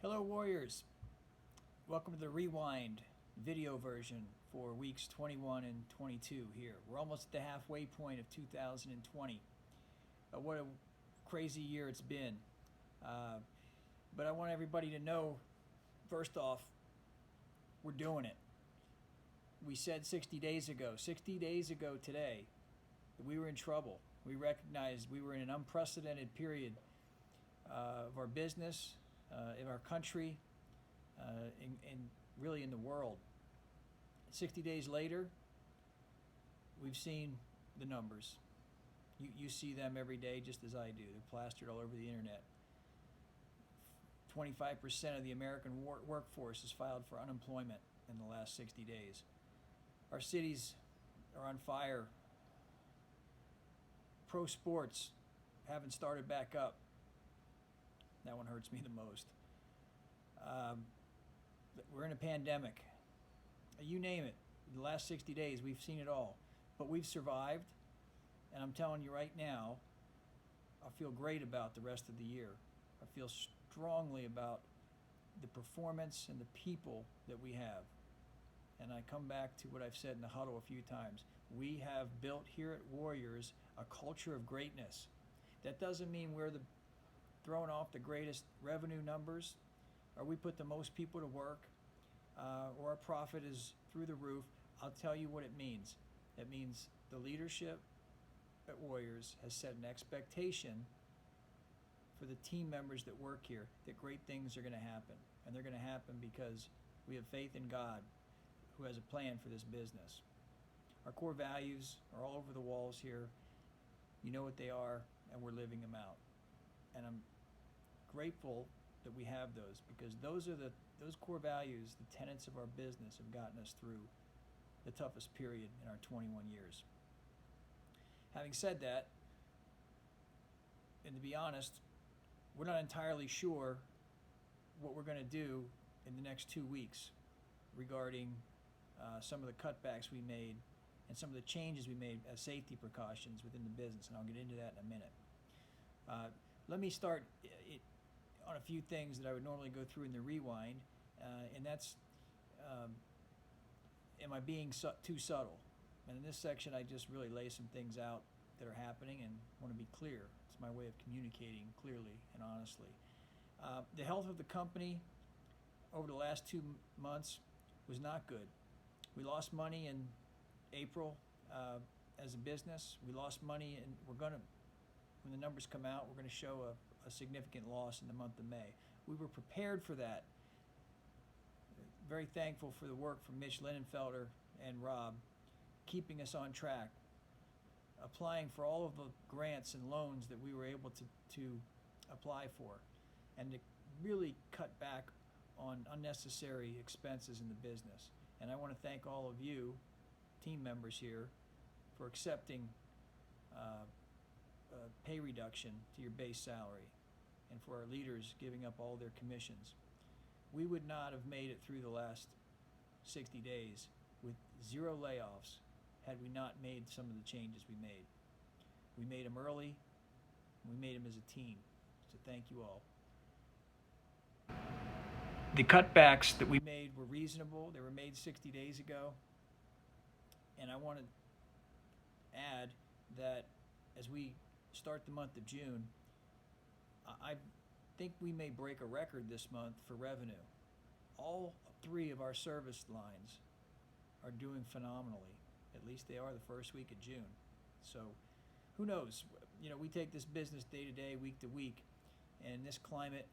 Hello, Warriors. Welcome to the Rewind video version for weeks 21 and 22 here. We're almost at the halfway point of 2020. What a crazy year it's been. But I want everybody to know, first off, we're doing it. We said 60 days ago today, that we were in trouble. We recognized we were in an unprecedented period of our business, in our country, and really in the world. 60 days later, we've seen the numbers. You see them every day just as I do. They're plastered all over the internet. 25% of the American workforce has filed for unemployment in the last 60 days. Our cities are on fire. Pro sports haven't started back up. That one hurts me the most. We're in a pandemic. You name it. The last 60 days, we've seen it all. But we've survived. And I'm telling you right now, I feel great about the rest of the year. I feel strongly about the performance and the people that we have. And I come back to what I've said in the huddle a few times. We have built here at Warriors a culture of greatness. That doesn't mean we're throwing off the greatest revenue numbers, or we put the most people to work, or our profit is through the roof. I'll tell you what it means. It means the leadership at Warriors has set an expectation for the team members that work here that great things are going to happen. And they're going to happen because we have faith in God, who has a plan for this business. Our core values are all over the walls here. You know what they are, and we're living them out. And I'm grateful that we have those, because those core values, the tenets of our business, have gotten us through the toughest period in our 21 years. Having said that, and to be honest, we're not entirely sure what we're going to do in the next 2 weeks regarding some of the cutbacks we made and some of the changes we made as safety precautions within the business, and I'll get into that in a minute. Let me start on a few things that I would normally go through in the rewind, and that's, am I being too subtle? And in this section, I just really lay some things out that are happening and want to be clear. It's my way of communicating clearly and honestly. The health of the company over the last 2 months was not good. We lost money in April as a business. We lost money, and when the numbers come out, we're going to show a significant loss in the month of May. We were prepared for that. Very thankful for the work from Mitch Linenfelder and Rob, keeping us on track, applying for all of the grants and loans that we were able to apply for, and to really cut back on unnecessary expenses in the business. And I want to thank all of you, team members here, for accepting a pay reduction to your base salary, and for our leaders giving up all their commissions. We would not have made it through the last 60 days with 0 layoffs had we not made some of the changes we made. We made them early. We made them as a team. So thank you all. The cutbacks that we made were reasonable. They were made 60 days ago. And I want to add that as we start the month of June, I think we may break a record this month for revenue. All 3 of our service lines are doing phenomenally. At least they are the first week of June. So who knows? We take this business day to day, week to week, and in this climate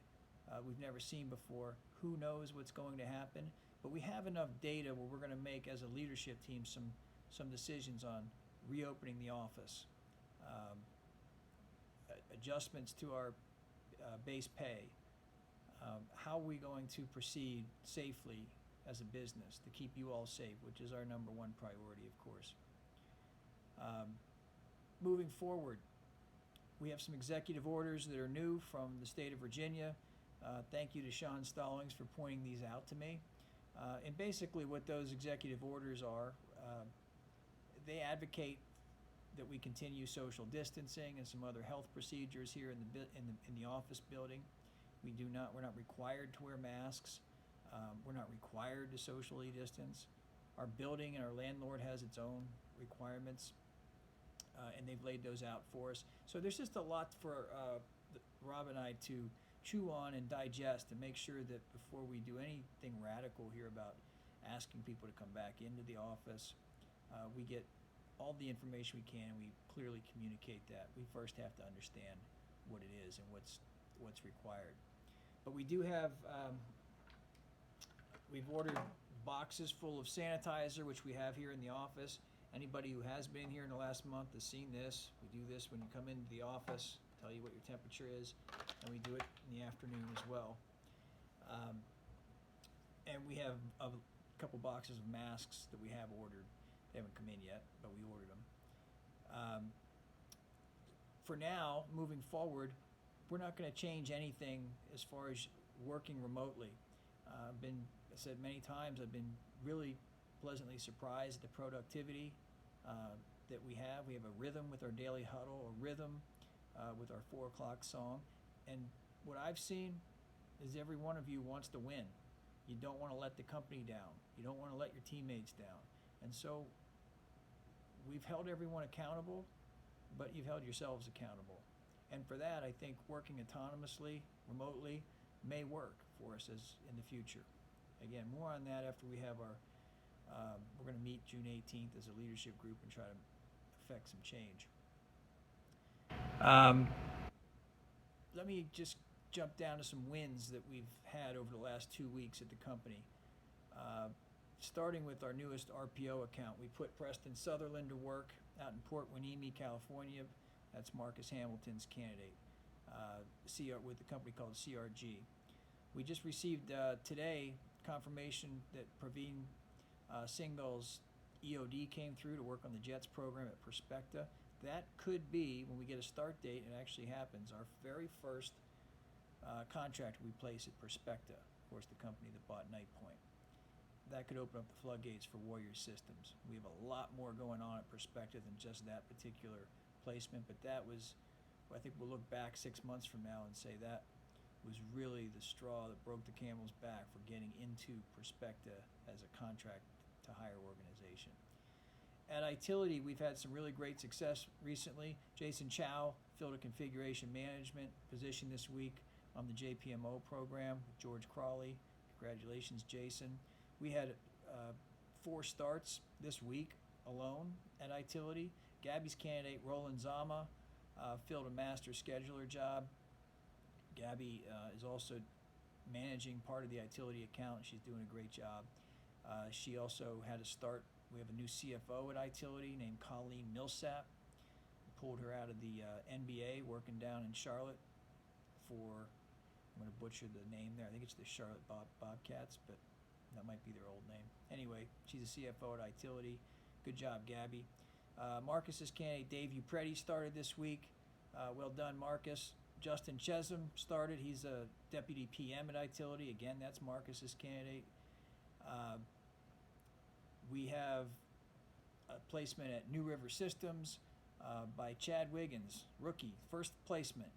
we've never seen before. Who knows what's going to happen? But we have enough data where we're going to make, as a leadership team, some decisions on reopening the office, adjustments to our base pay. How are we going to proceed safely as a business to keep you all safe, which is our number one priority, of course. Moving forward, we have some executive orders that are new from the state of Virginia. Thank you to Sean Stallings for pointing these out to me. And basically what those executive orders are, they advocate that we continue social distancing and some other health procedures here in the office building. We're not required to wear masks. We're not required to socially distance. Our building and our landlord has its own requirements, and they've laid those out for us. So there's just a lot for Rob and I to chew on and digest and make sure that before we do anything radical here about asking people to come back into the office, we get all the information we can and we clearly communicate that. We first have to understand what it is and what's required. But we do have, we've ordered boxes full of sanitizer, which we have here in the office. Anybody who has been here in the last month has seen this. We do this when you come into the office, tell you what your temperature is, and we do it in the afternoon as well. And we have a couple boxes of masks that we have ordered. They haven't come in yet, but we ordered them. For now, moving forward, we're not going to change anything as far as working remotely. I said many times, I've been really pleasantly surprised at the productivity that we have. We have a rhythm with our daily huddle, a rhythm with our 4 o'clock song. And what I've seen is every one of you wants to win. You don't want to let the company down. You don't want to let your teammates down. And so we've held everyone accountable, but you've held yourselves accountable. And for that, I think working autonomously, remotely, may work for us as in the future. Again, more on that after we have our, we're going to meet June 18th as a leadership group and try to affect some change. Let me just jump down to some wins that we've had over the last 2 weeks at the company. Starting with our newest RPO account, we put Preston Sutherland to work out in Port Hueneme, California. That's Marcus Hamilton's candidate with a company called CRG. We just received today confirmation that Praveen Singhal's EOD came through to work on the JETS program at Perspecta. That could be, when we get a start date, it actually happens, our very first contract we place at Perspecta, of course the company that bought NightPoint. That could open up the floodgates for Warrior Systems. We have a lot more going on at Perspecta than just that particular placement, but that was, I think we'll look back 6 months from now and say that was really the straw that broke the camel's back for getting into Perspecta as a contract to hire organization. At Itility, we've had some really great success recently. Jason Chow filled a configuration management position this week on the JPMO program with George Crawley. Congratulations, Jason. We had 4 starts this week alone at Itility. Gabby's candidate, Roland Zama, filled a master scheduler job. Gabby is also managing part of the Itility account. She's doing a great job. She also had a start. We have a new CFO at Itility named Colleen Millsap. We pulled her out of the NBA, working down in Charlotte for, I'm going to butcher the name there. I think it's the Charlotte Bobcats, but that might be their old name. Anyway, she's a CFO at Itility. Good job, Gabby. Marcus's candidate, Dave Upreti, started this week. Well done, Marcus. Justin Chesham started. He's a deputy PM at Itility. Again, that's Marcus's candidate. We have a placement at New River Systems by Chad Wiggins, rookie, first placement.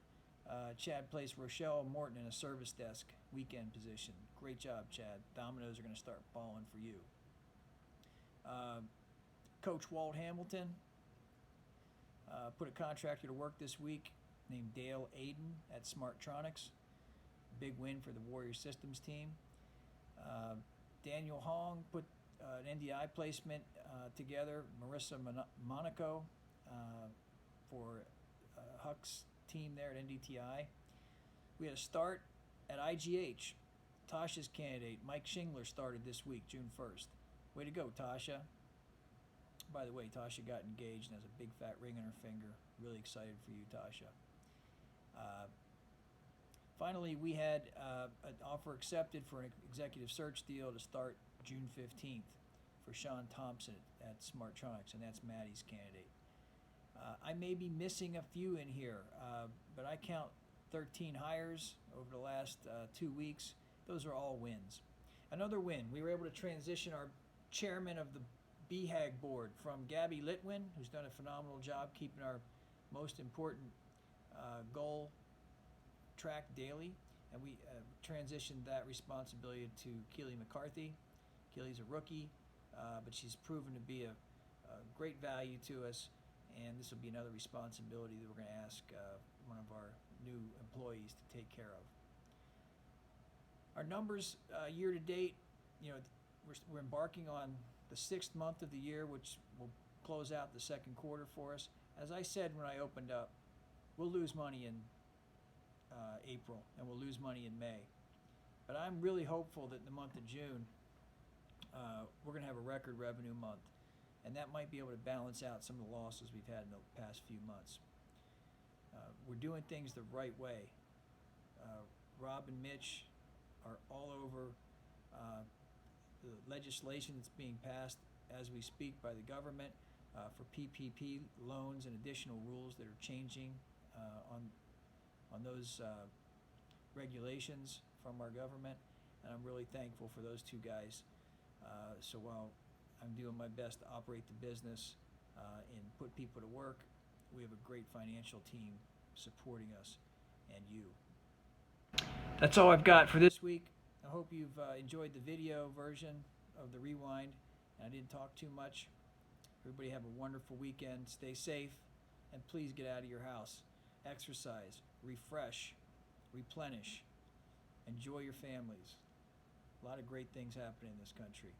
Chad placed Rochelle Morton in a service desk weekend position. Great job, Chad. Dominoes are going to start falling for you. Coach Walt Hamilton put a contractor to work this week named Dale Aiden at Smartronix. Big win for the Warrior Systems team. Daniel Hong put an NDI placement together. Marissa Monaco for Huck's team there at NDTI. We had a start at IGH. Tasha's candidate, Mike Shingler, started this week, June 1st. Way to go, Tasha. By the way, Tasha got engaged and has a big fat ring on her finger. Really excited for you, Tasha. Finally, we had an offer accepted for an executive search deal to start June 15th for Sean Thompson at Smartronix, and that's Maddie's candidate. I may be missing a few in here, but I count 13 hires over the last 2 weeks. Those are all wins. Another win, we were able to transition our chairman of the BHAG board from Gabby Litwin, who's done a phenomenal job keeping our most important goal tracked daily, and we transitioned that responsibility to Keely McCarthy. Keely's a rookie, but she's proven to be a great value to us, and this will be another responsibility that we're going to ask one of our new employees to take care of. Our numbers year to date, we're embarking on the 6th month of the year, which will close out the 2nd quarter for us. As I said when I opened up, we'll lose money in April, and we'll lose money in May. But I'm really hopeful that in the month of June, we're going to have a record revenue month, and that might be able to balance out some of the losses we've had in the past few months. We're doing things the right way. Rob and Mitch are all over the legislation that's being passed as we speak by the government for PPP loans and additional rules that are changing on those regulations from our government, and I'm really thankful for those two guys. So while I'm doing my best to operate the business and put people to work, we have a great financial team supporting us and you. That's all I've got for this week. I hope you've enjoyed the video version of the Rewind. I didn't talk too much. Everybody have a wonderful weekend. Stay safe, and please get out of your house. Exercise, refresh, replenish. Enjoy your families. A lot of great things happen in this country.